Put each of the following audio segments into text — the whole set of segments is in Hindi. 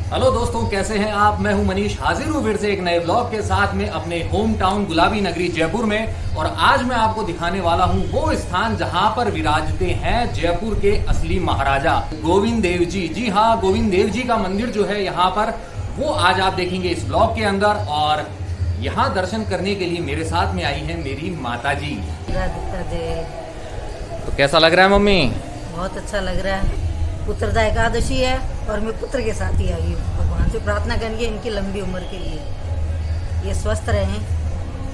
हेलो दोस्तों, कैसे हैं आप। मैं हूं मनीष, हाजिर हूं फिर से एक नए ब्लॉग के साथ में अपने होम टाउन गुलाबी नगरी जयपुर में। और आज मैं आपको दिखाने वाला हूं वो स्थान जहां पर विराजते हैं जयपुर के असली महाराजा गोविंद देव जी। जी हाँ, गोविंद देव जी का मंदिर जो है यहाँ पर, वो आज आप देखेंगे इस ब्लॉग के अंदर। और यहाँ दर्शन करने के लिए मेरे साथ में आई है मेरी माता जी। तो कैसा लग रहा है मम्मी? बहुत अच्छा लग रहा है। पुत्रदा एकादशी है और मैं पुत्र के साथ ही आई हूँ। भगवान से प्रार्थना करेंगे इनकी लंबी उम्र के लिए, ये स्वस्थ रहें,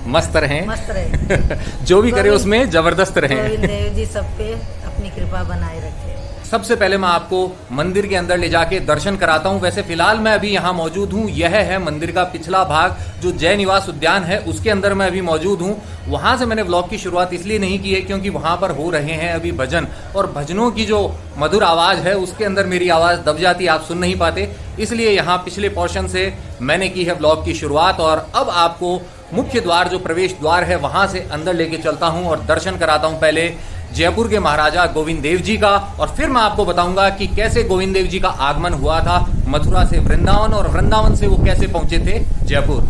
मस्त रहें, मस्त रहें। जो भी करे उसमें जबरदस्त रहें। गोविंद देव जी सब पे अपनी कृपा बनाए रखें। सबसे पहले मैं आपको मंदिर के अंदर ले जाके दर्शन कराता हूं। वैसे फिलहाल मैं अभी यहाँ मौजूद हूँ। यह है मंदिर का पिछला भाग, जो जय निवास उद्यान है, उसके अंदर मैं अभी मौजूद हूँ। वहां से मैंने व्लॉग की शुरुआत इसलिए नहीं की है क्योंकि वहां पर हो रहे हैं अभी भजन, और भजनों की जो मधुर आवाज है उसके अंदर मेरी आवाज दब जाती, आप सुन नहीं पाते। इसलिए यहाँ पिछले पोर्शन से मैंने की है व्लॉग की शुरुआत। और अब आपको मुख्य द्वार, जो प्रवेश द्वार है, वहां से अंदर लेके चलता हूँ और दर्शन कराता हूँ पहले जयपुर के महाराजा गोविंद देव जी का। और फिर मैं आपको बताऊंगा कि कैसे गोविंद देव जी का आगमन हुआ था मथुरा से वृंदावन, और वृंदावन से वो कैसे पहुंचे थे जयपुर।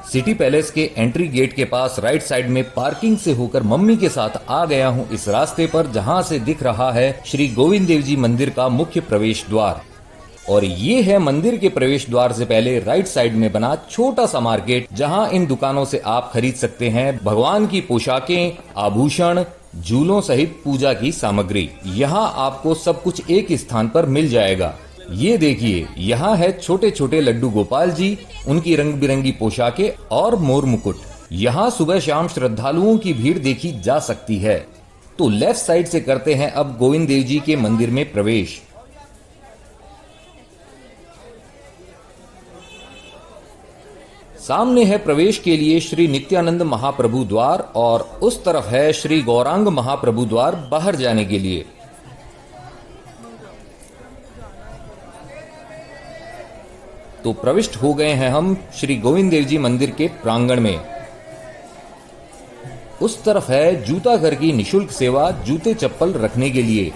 सिटी पैलेस के एंट्री गेट के पास राइट साइड में पार्किंग से होकर मम्मी के साथ आ गया हूं इस रास्ते पर, जहां से दिख रहा है श्री गोविंद देव जी मंदिर का मुख्य प्रवेश द्वार। और ये है मंदिर के प्रवेश द्वार से पहले राइट साइड में बना छोटा सा मार्केट, जहां इन दुकानों से आप खरीद सकते हैं भगवान की पोशाकें, आभूषण, झूलों सहित पूजा की सामग्री। यहाँ आपको सब कुछ एक स्थान पर मिल जाएगा। ये देखिए, यहाँ है छोटे छोटे लड्डू गोपाल जी, उनकी रंग बिरंगी पोशाकें और मोर मुकुट। यहाँ सुबह शाम श्रद्धालुओं की भीड़ देखी जा सकती है। तो लेफ्ट साइड से करते हैं अब गोविंद देव जी के मंदिर में प्रवेश। सामने है प्रवेश के लिए श्री नित्यानंद महाप्रभु द्वार, और उस तरफ है श्री गौरांग महाप्रभु द्वार बाहर जाने के लिए। तो प्रविष्ट हो गए हैं हम श्री गोविंद देव जी मंदिर के प्रांगण में। उस तरफ है जूता घर की निशुल्क सेवा, जूते चप्पल रखने के लिए।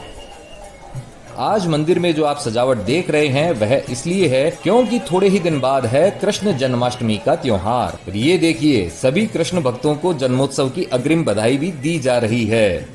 आज मंदिर में जो आप सजावट देख रहे हैं वह इसलिए है क्योंकि थोड़े ही दिन बाद है कृष्ण जन्माष्टमी का त्योहार। ये देखिए, सभी कृष्ण भक्तों को जन्मोत्सव की अग्रिम बधाई भी दी जा रही है।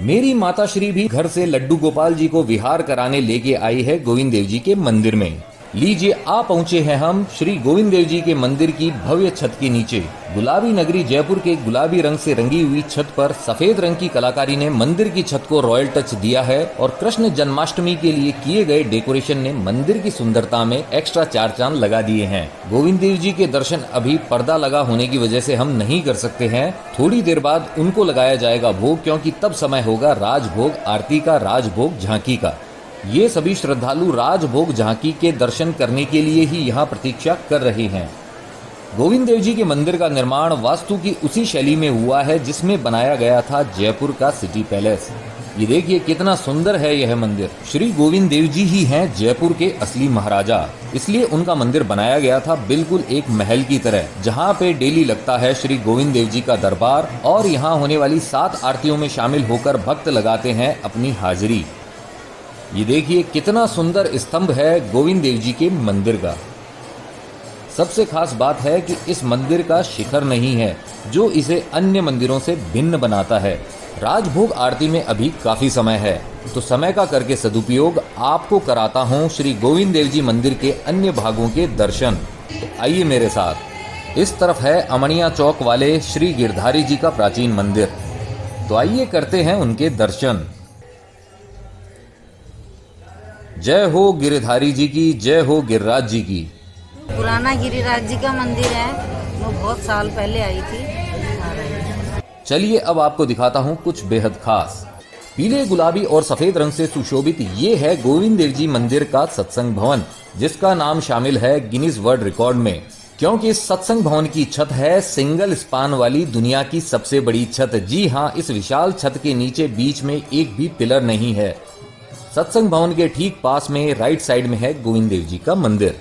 मेरी माता श्री भी घर से लड्डू गोपाल जी को विहार कराने लेके आई है गोविंद देव जी के मंदिर में। लीजिए, आ पहुंचे हैं हम श्री गोविंद देव जी के मंदिर की भव्य छत के नीचे। गुलाबी नगरी जयपुर के गुलाबी रंग से रंगी हुई छत पर सफेद रंग की कलाकारी ने मंदिर की छत को रॉयल टच दिया है, और कृष्ण जन्माष्टमी के लिए किए गए डेकोरेशन ने मंदिर की सुंदरता में एक्स्ट्रा चार चांद लगा दिए हैं। गोविंद देव जी के दर्शन अभी पर्दा लगा होने की वजह से हम नहीं कर सकते हैं। थोड़ी देर बाद उनको लगाया जाएगा भोग, क्योंकि तब समय होगा राजभोग आरती का, राजभोग झांकी का। ये सभी श्रद्धालु राजभोग झांकी के दर्शन करने के लिए ही यहाँ प्रतीक्षा कर रहे हैं। गोविंद देव जी के मंदिर का निर्माण वास्तु की उसी शैली में हुआ है जिसमें बनाया गया था जयपुर का सिटी पैलेस। ये देखिए कितना सुंदर है यह मंदिर। श्री गोविंद देव जी ही हैं जयपुर के असली महाराजा, इसलिए उनका मंदिर बनाया गया था बिल्कुल एक महल की तरह, जहाँ पे डेली लगता है श्री गोविंद देव जी का दरबार, और यहाँ होने वाली 7 आरतियों में शामिल होकर भक्त लगाते हैं अपनी हाजिरी। ये देखिए कितना सुंदर स्तंभ है गोविंद देव जी के मंदिर का। सबसे खास बात है कि इस मंदिर का शिखर नहीं है, जो इसे अन्य मंदिरों से भिन्न बनाता है। राजभोग आरती में अभी काफी समय है, तो समय का करके सदुपयोग आपको कराता हूँ श्री गोविंद देव जी मंदिर के अन्य भागों के दर्शन। तो आइए मेरे साथ। इस तरफ है अमनिया चौक वाले श्री गिरधारी जी का प्राचीन मंदिर, तो आइए करते हैं उनके दर्शन। जय हो गिरिधारी जी की, जय हो गिरिराज जी की। पुराना गिरिराज जी का मंदिर है, वो बहुत साल पहले आई थी। चलिए अब आपको दिखाता हूँ कुछ बेहद खास। पीले, गुलाबी और सफेद रंग से सुशोभित ये है गोविंद देव जी मंदिर का सत्संग भवन, जिसका नाम शामिल है गिनीज वर्ल्ड रिकॉर्ड में, क्योंकि इस सत्संग भवन की छत है सिंगल स्पान वाली दुनिया की सबसे बड़ी छत। जी हाँ, इस विशाल छत के नीचे बीच में एक भी पिलर नहीं है। सत्संग भवन के ठीक पास में राइट साइड में है गोविंद देव जी का मंदिर,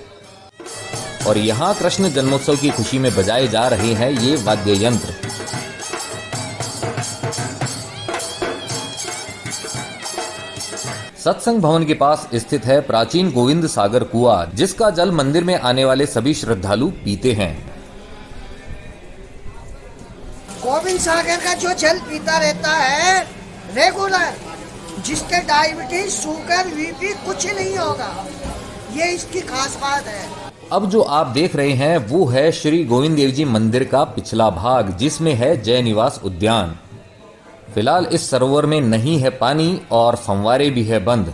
और यहाँ कृष्ण जन्मोत्सव की खुशी में बजाए जा रहे हैं ये वाद्य यंत्र। सत्संग भवन के पास स्थित है प्राचीन गोविंद सागर कुआं, जिसका जल मंदिर में आने वाले सभी श्रद्धालु पीते हैं। गोविंद सागर का जो जल पीता रहता है रेगुलर, जिसके डायबिटीज, शुगर, बीपी कुछ नहीं होगा, ये इसकी खास बात है। अब जो आप देख रहे हैं वो है श्री गोविंद देव जी मंदिर का पिछला भाग, जिसमें है जय निवास उद्यान। फिलहाल इस सरोवर में नहीं है पानी और फंवारे भी है बंद।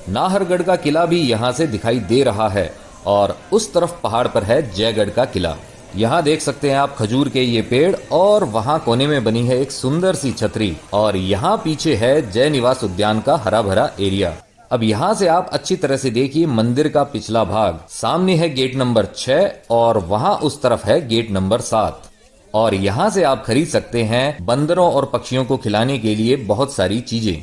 नाहरगढ़ का किला भी यहां से दिखाई दे रहा है और उस तरफ पहाड़ पर है जयगढ़ का किला। यहाँ देख सकते हैं आप खजूर के ये पेड़ और वहाँ कोने में बनी है एक सुंदर सी छतरी, और यहाँ पीछे है जय निवास उद्यान का हरा भरा एरिया। अब यहाँ से आप अच्छी तरह से देखिए मंदिर का पिछला भाग। सामने है गेट नंबर 6 और वहाँ उस तरफ है गेट नंबर 7, और यहाँ से आप खरीद सकते हैं बंदरों और पक्षियों को खिलाने के लिए बहुत सारी चीजें।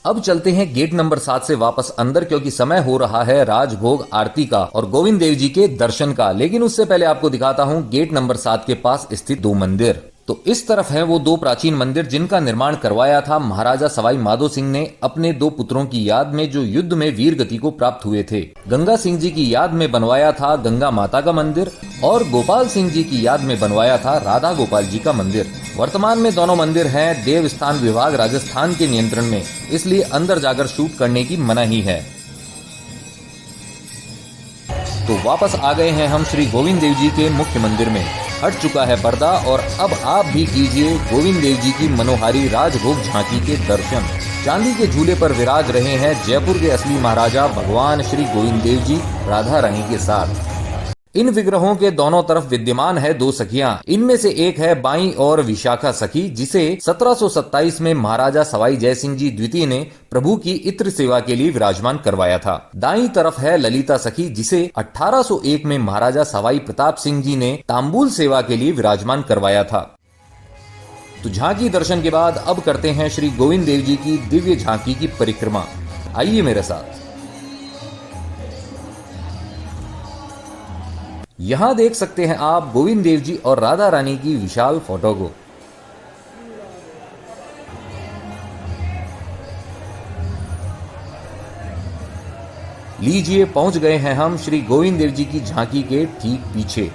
अब चलते हैं गेट नंबर 7 से वापस अंदर, क्योंकि समय हो रहा है राजभोग आरती का और गोविंद देव जी के दर्शन का। लेकिन उससे पहले आपको दिखाता हूं गेट नंबर 7 के पास स्थित 2 मंदिर। तो इस तरफ है वो 2 प्राचीन मंदिर जिनका निर्माण करवाया था महाराजा सवाई माधो सिंह ने अपने 2 पुत्रों की याद में, जो युद्ध में वीर गति को प्राप्त हुए थे। गंगा सिंह जी की याद में बनवाया था गंगा माता का मंदिर, और गोपाल सिंह जी की याद में बनवाया था राधा गोपाल जी का मंदिर। वर्तमान में दोनों मंदिर हैं देवस्थान विभाग राजस्थान के नियंत्रण में, इसलिए अंदर जाकर शूट करने की मनाही है। तो वापस आ गए हैं हम श्री गोविंद देव जी के मुख्य मंदिर में। हट चुका है पर्दा और अब आप भी कीजिए गोविंद देव जी की मनोहारी राजभोग झांकी के दर्शन। चांदी के झूले पर विराज रहे हैं जयपुर के असली महाराजा भगवान श्री गोविंद देव जी राधा रानी के साथ। इन विग्रहों के दोनों तरफ विद्यमान है 2 सखियां। इनमें से एक है बाई और विशाखा सखी, जिसे 1727 में महाराजा सवाई जय सिंह जी द्वितीय ने प्रभु की इत्र सेवा के लिए विराजमान करवाया था। दाईं तरफ है ललिता सखी, जिसे 1801 में महाराजा सवाई प्रताप सिंह जी ने तांबूल सेवा के लिए विराजमान करवाया था। तो झांकी दर्शन के बाद अब करते हैं श्री गोविंद देव जी की दिव्य झांकी की परिक्रमा। आइए मेरे साथ। यहां देख सकते हैं आप गोविंद देव जी और राधा रानी की विशाल फोटो को। लीजिए पहुंच गए हैं हम श्री गोविंद देव जी की झांकी के ठीक पीछे।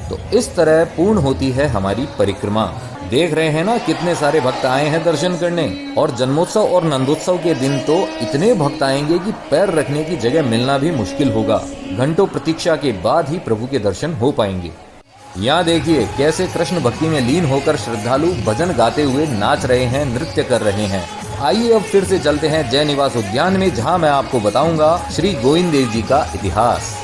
तो इस तरह पूर्ण होती है हमारी परिक्रमा। देख रहे हैं ना कितने सारे भक्त आए हैं दर्शन करने, और जन्मोत्सव और नंदोत्सव के दिन तो इतने भक्त आएंगे कि पैर रखने की जगह मिलना भी मुश्किल होगा। घंटों प्रतीक्षा के बाद ही प्रभु के दर्शन हो पाएंगे। यहाँ देखिए कैसे कृष्ण भक्ति में लीन होकर श्रद्धालु भजन गाते हुए नाच रहे हैं, नृत्य कर रहे हैं। आइए अब फिर से चलते हैं जय निवास उद्यान में, जहाँ मैं आपको बताऊंगा श्री गोविंद देव जी का इतिहास।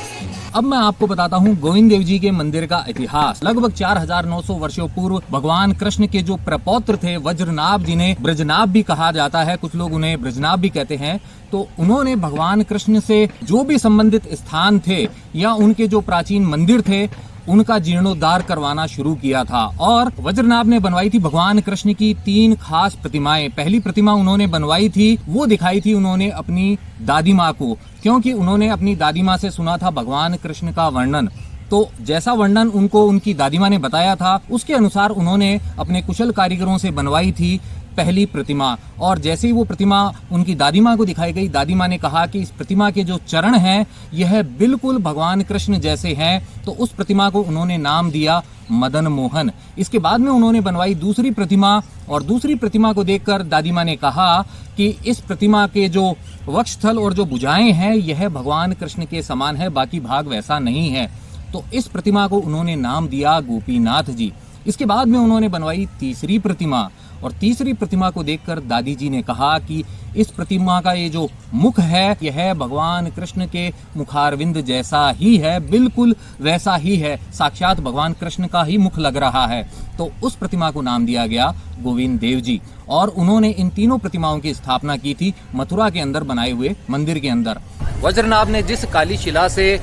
अब मैं आपको बताता हूँ गोविंद देव जी के मंदिर का इतिहास। लगभग 4900 वर्षों पूर्व भगवान कृष्ण के जो प्रपौत्र थे वज्रनाभ, जिन्हें ब्रजनाभ भी कहा जाता है, कुछ लोग उन्हें ब्रजनाभ भी कहते हैं, तो उन्होंने भगवान कृष्ण से जो भी संबंधित स्थान थे या उनके जो प्राचीन मंदिर थे उनका जीर्णोद्धार करवाना शुरू किया था। और वज्रनाभ ने बनवाई थी भगवान कृष्ण की 3 खास प्रतिमाएं। पहली प्रतिमा उन्होंने बनवाई थी, वो दिखाई थी उन्होंने अपनी दादी माँ को, क्योंकि उन्होंने अपनी दादी माँ से सुना था भगवान कृष्ण का वर्णन। तो जैसा वर्णन उनको उनकी दादी माँ ने बताया था, उसके अनुसार उन्होंने अपने कुशल कारीगरों से बनवाई थी पहली प्रतिमा। और जैसे ही वो प्रतिमा उनकी दादी माँ को दिखाई गई, दादी माँ ने कहा कि इस प्रतिमा के जो चरण हैं यह बिल्कुल भगवान कृष्ण जैसे हैं, तो उस प्रतिमा को उन्होंने नाम दिया मदन मोहन। इसके बाद में उन्होंने बनवाई दूसरी प्रतिमा, और दूसरी प्रतिमा को देखकर दादी माँ ने कहा कि इस प्रतिमा के जो वक्षस्थल और जो भुजाएं हैं यह भगवान कृष्ण के समान है, बाकी भाग वैसा नहीं है। तो इस प्रतिमा को उन्होंने नाम दिया गोपीनाथ जी। इसके बाद में उन्होंने बनवाई तीसरी प्रतिमा, और तीसरी प्रतिमा को देखकर दादी जी ने कहा कि इस प्रतिमा का ये जो मुख है यह भगवान कृष्ण के मुखारविंद जैसा ही है, बिल्कुल वैसा ही है, साक्षात भगवान कृष्ण का ही मुख लग रहा है। तो उस प्रतिमा को नाम दिया गया गोविंद देव जी। और उन्होंने इन तीनों प्रतिमाओं की स्थापना की थी मथुरा के अंदर बनाए हुए मंदिर के अंदर। वज्रनाभ ने जिस काली शिला से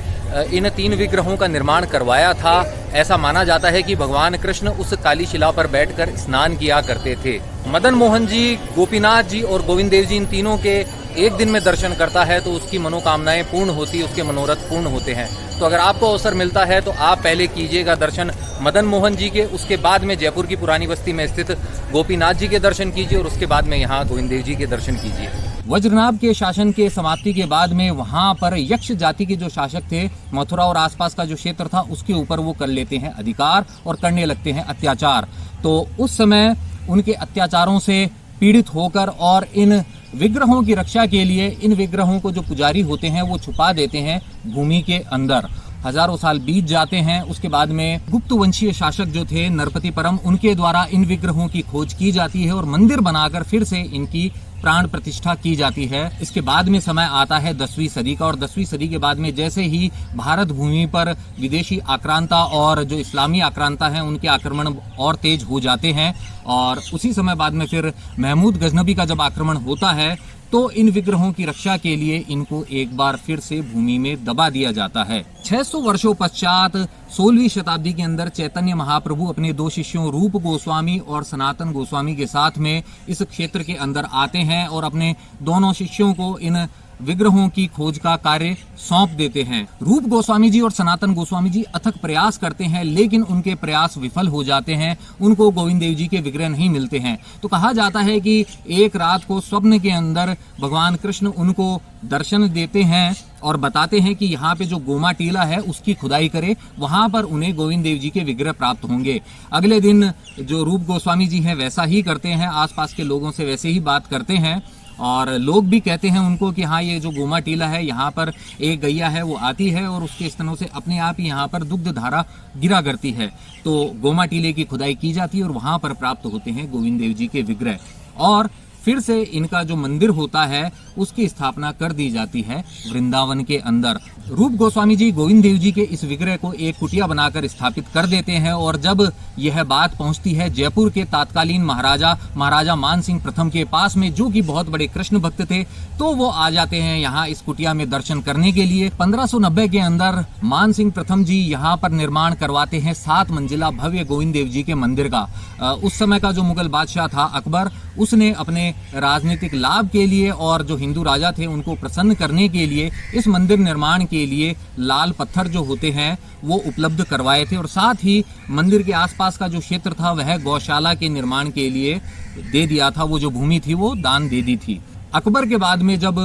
इन 3 विग्रहों का निर्माण करवाया था, ऐसा माना जाता है कि भगवान कृष्ण उस काली शिला पर बैठकर स्नान किया करते थे। मदन मोहन जी, गोपीनाथ जी और गोविंद देव जी, इन तीनों के एक दिन में दर्शन करता है तो उसकी मनोकामनाएं पूर्ण होती, उसके मनोरथ पूर्ण होते हैं। तो अगर आपको अवसर मिलता है तो आप पहले कीजिएगा दर्शन मदन मोहन जी के, उसके बाद में जयपुर की पुरानी बस्ती में स्थित गोपीनाथ जी के दर्शन कीजिए और उसके बाद में यहाँ गोविंद देव जी के दर्शन कीजिए। वज्रनाभ के शासन के समाप्ति के बाद में वहां पर यक्ष जाति के जो शासक थे, मथुरा और आसपास का जो क्षेत्र था उसके ऊपर वो कर लेते हैं अधिकार और करने लगते हैं अत्याचार। तो उस समय उनके अत्याचारों से पीड़ित होकर और इन विग्रहों की रक्षा के लिए इन विग्रहों को जो पुजारी होते हैं वो छुपा देते हैं भूमि के अंदर। हजारों साल बीत जाते हैं। उसके बाद में गुप्त वंशीय शासक जो थे नरपति परम, उनके द्वारा इन विग्रहों की खोज की जाती है और मंदिर बनाकर फिर से इनकी प्राण प्रतिष्ठा की जाती है। इसके बाद में समय आता है 10वीं सदी का और 10वीं सदी के बाद में जैसे ही भारत भूमि पर विदेशी आक्रांता और जो इस्लामी आक्रांता हैं उनके आक्रमण और तेज हो जाते हैं और उसी समय बाद में फिर महमूद गजनबी का जब आक्रमण होता है तो इन विग्रहों की रक्षा के लिए इनको एक बार फिर से भूमि में दबा दिया जाता है। 600 वर्षों पश्चात 16वीं शताब्दी के अंदर चैतन्य महाप्रभु अपने दो शिष्यों रूप गोस्वामी और सनातन गोस्वामी के साथ में इस क्षेत्र के अंदर आते हैं और अपने दोनों शिष्यों को इन विग्रहों की खोज का कार्य सौंप देते हैं। रूप गोस्वामी जी और सनातन गोस्वामी जी अथक प्रयास करते हैं लेकिन उनके प्रयास विफल हो जाते हैं, उनको गोविंद देव जी के विग्रह नहीं मिलते हैं। तो कहा जाता है कि एक रात को स्वप्न के अंदर भगवान कृष्ण उनको दर्शन देते हैं और बताते हैं कि यहाँ पे जो गोमा टीला है उसकी खुदाई करे, वहां पर उन्हें गोविंद देव जी के विग्रह प्राप्त होंगे। अगले दिन जो रूप गोस्वामी जी हैं वैसा ही करते हैं, आसपास के लोगों से वैसे ही बात करते हैं और लोग भी कहते हैं उनको कि हाँ ये जो गोमा टीला है यहाँ पर एक गैया है वो आती है और उसके स्तनों से अपने आप ही यहाँ पर दुग्ध धारा गिरा करती है। तो गोमा टीले की खुदाई की जाती है और वहां पर प्राप्त होते हैं गोविंद देव जी के विग्रह और फिर से इनका जो मंदिर होता है उसकी स्थापना कर दी जाती है वृंदावन के अंदर। रूप गोस्वामी जी गोविंद देव जी के इस विग्रह को एक कुटिया बनाकर स्थापित कर देते हैं और जब यह बात पहुंचती है जयपुर के तत्कालीन महाराजा मान सिंह प्रथम के पास में, जो कि बहुत बड़े कृष्ण भक्त थे, तो वो आ जाते हैं यहाँ इस कुटिया में दर्शन करने के लिए। 1590 के अंदर मान सिंह प्रथम जी यहाँ पर निर्माण करवाते हैं 7 मंजिला भव्य गोविंद देव जी के मंदिर का। उस समय का जो मुगल बादशाह था अकबर, उसने अपने राजनीतिक लाभ के लिए और जो हिंदू राजा थे उनको प्रसन्न करने के लिए इस मंदिर निर्माण के लिए लाल पत्थर जो होते हैं वो उपलब्ध करवाए थे और साथ ही मंदिर के आसपास का जो क्षेत्र था वह गौशाला के निर्माण के लिए दे दिया था, वो जो भूमि थी वो दान दे दी थी। अकबर के बाद में जब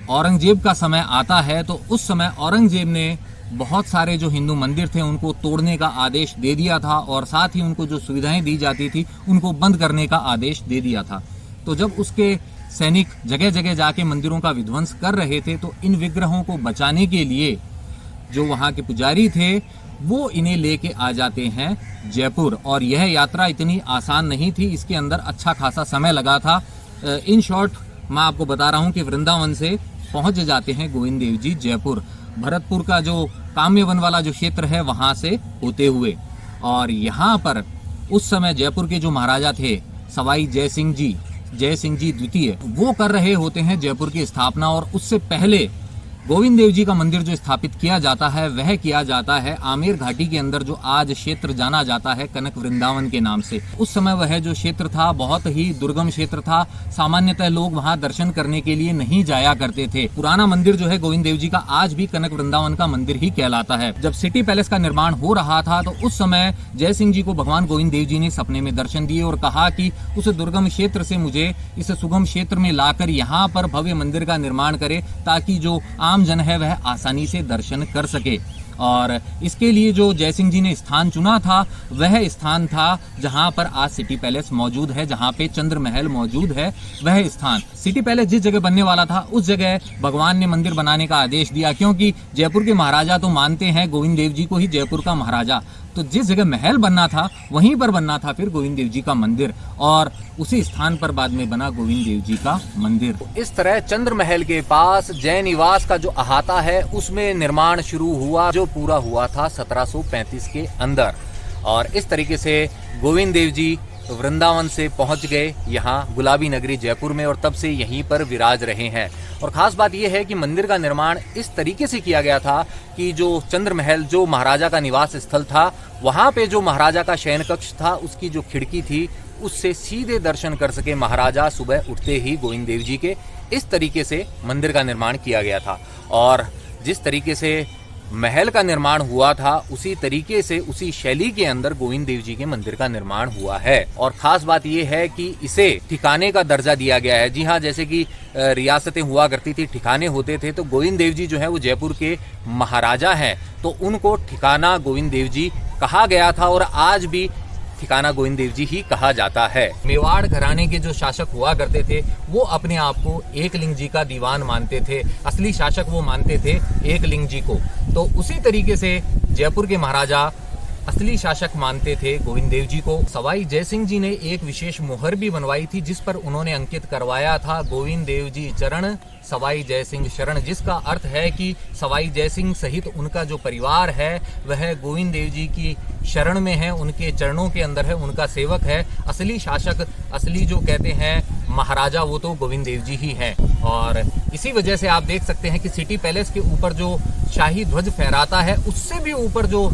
औरंगजेब का समय आता है तो उस समय औरंगजेब ने बहुत सारे जो हिंदू मंदिर थे उनको तोड़ने का आदेश दे दिया था और साथ ही उनको जो सुविधाएं दी जाती थी उनको बंद करने का आदेश दे दिया था। तो जब उसके सैनिक जगह जगह जाके मंदिरों का विध्वंस कर रहे थे तो इन विग्रहों को बचाने के लिए जो वहां के पुजारी थे वो इन्हें लेके आ जाते हैं जयपुर और यह यात्रा इतनी आसान नहीं थी, इसके अंदर अच्छा खासा समय लगा था। इन शॉर्ट मैं आपको बता रहा हूं कि वृंदावन से पहुंच जाते हैं गोविंद देव जी जयपुर, भरतपुर का जो काम्यवन वाला जो क्षेत्र है वहां से होते हुए। और यहाँ पर उस समय जयपुर के जो महाराजा थे सवाई जय सिंह जी द्वितीय, वो कर रहे होते हैं जयपुर की स्थापना और उससे पहले गोविंद देव जी का मंदिर जो स्थापित किया जाता है वह किया जाता है आमेर घाटी के अंदर, जो आज क्षेत्र जाना जाता है कनक वृंदावन के नाम से। उस समय वह जो क्षेत्र था बहुत ही दुर्गम क्षेत्र था, सामान्यतः लोग वहां दर्शन करने के लिए नहीं जाया करते थे। पुराना मंदिर जो है गोविंद देव जी का आज भी कनक वृंदावन का मंदिर ही कहलाता है। जब सिटी पैलेस का निर्माण हो रहा था तो उस समय जय सिंह जी को भगवान गोविंद देव जी ने सपने में दर्शन दिए और कहा कि उस दुर्गम क्षेत्र से मुझे इस सुगम क्षेत्र में लाकर यहाँ पर भव्य मंदिर का निर्माण करे ताकि जो आम जन है वह आसानी से दर्शन कर सके। और इसके लिए जो जय सिंह जी ने स्थान चुना था वह स्थान था जहां पर आज सिटी पैलेस मौजूद है, जहां पे चंद्र महल मौजूद है। वह स्थान सिटी पैलेस जिस जगह बनने वाला था उस जगह भगवान ने मंदिर बनाने का आदेश दिया, क्योंकि जयपुर के महाराजा तो मानते हैं गोविंद देव जी को ही जयपुर का महाराजा, तो जिस जगह महल बनना था वहीं पर बनना था फिर गोविंद देव जी का मंदिर और उसी स्थान पर बाद में बना गोविंद देव जी का मंदिर। इस तरह चंद्र महल के पास जय निवास का जो अहाता है उसमें निर्माण शुरू हुआ, जो पूरा हुआ था 1735 के अंदर। और इस तरीके से गोविंद देव जी वृंदावन से पहुंच गए यहाँ गुलाबी नगरी जयपुर में और तब से यहीं पर विराज रहे हैं। और खास बात यह है कि मंदिर का निर्माण इस तरीके से किया गया था कि जो चंद्र महल जो महाराजा का निवास स्थल था वहां पे जो महाराजा का शयन कक्ष था उसकी जो खिड़की थी उससे सीधे दर्शन कर सके महाराजा सुबह उठते ही गोविंद देव जी के, इस तरीके से मंदिर का निर्माण किया गया था और जिस तरीके से महल का निर्माण हुआ था उसी तरीके से उसी शैली के अंदर गोविंद देव जी के मंदिर का निर्माण हुआ है। और खास बात यह है कि इसे ठिकाने का दर्जा दिया गया है। जी हाँ, जैसे कि रियासतें हुआ करती थी, ठिकाने होते थे, तो गोविंद देव जी जो है वो जयपुर के महाराजा हैं, तो उनको ठिकाना गोविंद देव जी कहा गया था और आज भी ठिकाना गोविंद देव जी ही कहा जाता है। मेवाड़ घराने के जो शासक हुआ करते थे वो अपने आप को एकलिंग जी का दीवान मानते थे, असली शासक वो मानते थे एकलिंग जी को। तो उसी तरीके से जयपुर के महाराजा असली शासक मानते थे गोविंद देव जी को। सवाई जयसिंह जी ने एक विशेष मोहर भी बनवाई थी जिस पर उन्होंने अंकित करवाया था गोविंद देव जी चरण सवाई जयसिंह शरण, जिसका अर्थ है कि सवाई जयसिंह सहित उनका जो परिवार है वह गोविंद देव जी की शरण में है, उनके चरणों के अंदर है, उनका सेवक है। असली शासक, असली जो कहते हैं महाराजा, वो तो गोविंद देव जी ही हैं। और इसी वजह से आप देख सकते हैं कि सिटी पैलेस के ऊपर जो शाही ध्वज फहराता है उससे भी ऊपर जो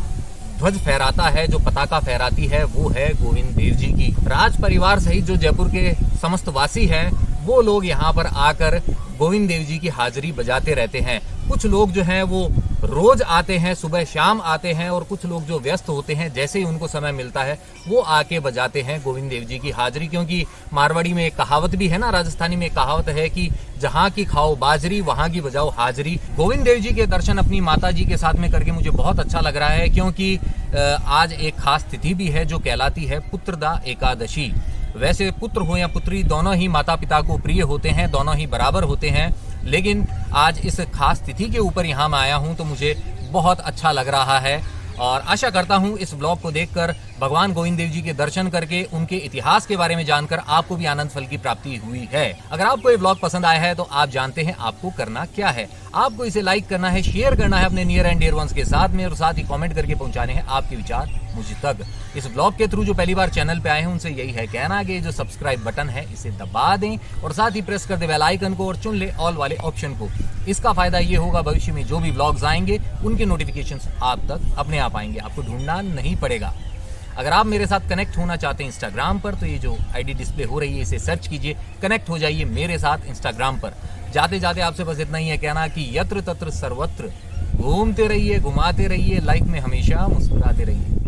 ध्वज फहराता है, जो पताका फहराती है, वो है गोविंद देव जी की। राज परिवार सहित जो जयपुर के समस्त वासी हैं वो लोग यहाँ पर आकर गोविंद देव जी की हाजिरी बजाते रहते हैं। कुछ लोग जो हैं वो रोज आते हैं, सुबह शाम आते हैं, और कुछ लोग जो व्यस्त होते हैं जैसे ही उनको समय मिलता है वो आके बजाते हैं गोविंद देव जी की हाजिरी। क्योंकि मारवाड़ी में एक कहावत भी है ना, राजस्थानी में एक कहावत है कि जहाँ की खाओ बाजरी वहां की बजाओ हाजिरी। गोविंद देव जी के दर्शन अपनी माता जी के साथ में करके मुझे बहुत अच्छा लग रहा है, क्योंकि आज एक खास तिथि भी है जो कहलाती है पुत्रदा एकादशी। वैसे पुत्र हो या पुत्री दोनों ही माता पिता को प्रिय होते हैं, दोनों ही बराबर होते हैं, लेकिन आज इस खास तिथि के ऊपर यहाँ मैं आया हूँ तो मुझे बहुत अच्छा लग रहा है। और आशा करता हूँ इस ब्लॉग को देखकर, भगवान गोविंद देव जी के दर्शन करके, उनके इतिहास के बारे में जानकर आपको भी आनंद फल की प्राप्ति हुई है। अगर आपको ये ब्लॉग पसंद आया है तो आप जानते हैं आपको करना क्या है। आपको इसे लाइक करना है, शेयर करना है अपने नियर एंड डियर वंस के साथ में, और साथ ही कमेंट करके पहुंचाने हैं आपके विचार मुझे तक। इस ब्लॉग के थ्रू जो पहली बार चैनल पे आए हैं उनसे यही है कहना कि जो सब्सक्राइब बटन है इसे दबा दें और साथ ही प्रेस कर दे बेल आइकन को और चुन ले ऑल वाले ऑप्शन को। इसका फायदा ये होगा भविष्य में जो भी ब्लॉग्स आएंगे उनके नोटिफिकेशंस आप तक अपने आप आएंगे, आपको ढूंढना नहीं पड़ेगा। अगर आप मेरे साथ कनेक्ट होना चाहते हैं इंस्टाग्राम पर तो ये जो आईडी डिस्प्ले हो रही है इसे सर्च कीजिए, कनेक्ट हो जाइए मेरे साथ इंस्टाग्राम पर। जाते जाते आपसे बस इतना ही है कहना कि यत्र तत्र सर्वत्र घूमते रहिए, घुमाते रहिए, लाइफ में हमेशा मुस्कुराते रहिए।